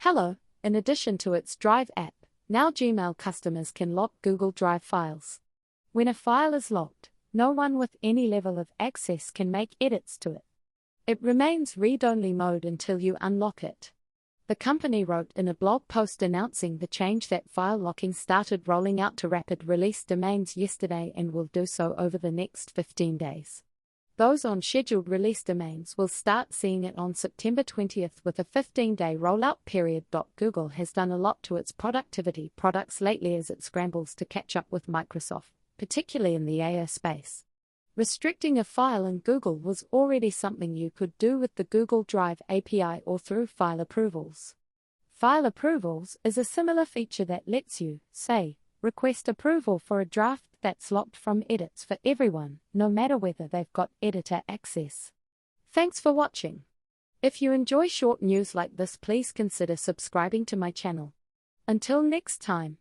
Hello, in addition to its Drive app, now Gmail customers can lock Google Drive files. When a file is locked, no one with any level of access can make edits to it. It remains read-only mode until you unlock it. The company wrote in a blog post announcing the change that file locking started rolling out to rapid release domains yesterday and will do so over the next 15 days. Those on scheduled release domains will start seeing it on September 20th with a 15-day rollout period. Google has done a lot to its productivity products lately as it scrambles to catch up with Microsoft, particularly in the AI space. Restricting a file in Google was already something you could do with the Google Drive API or through file approvals. File approvals is a similar feature that lets you, say, request approval for a draft that's locked from edits for everyone, no matter whether they've got editor access. Thanks for watching. If you enjoy short news like this, please consider subscribing to my channel. Until next time.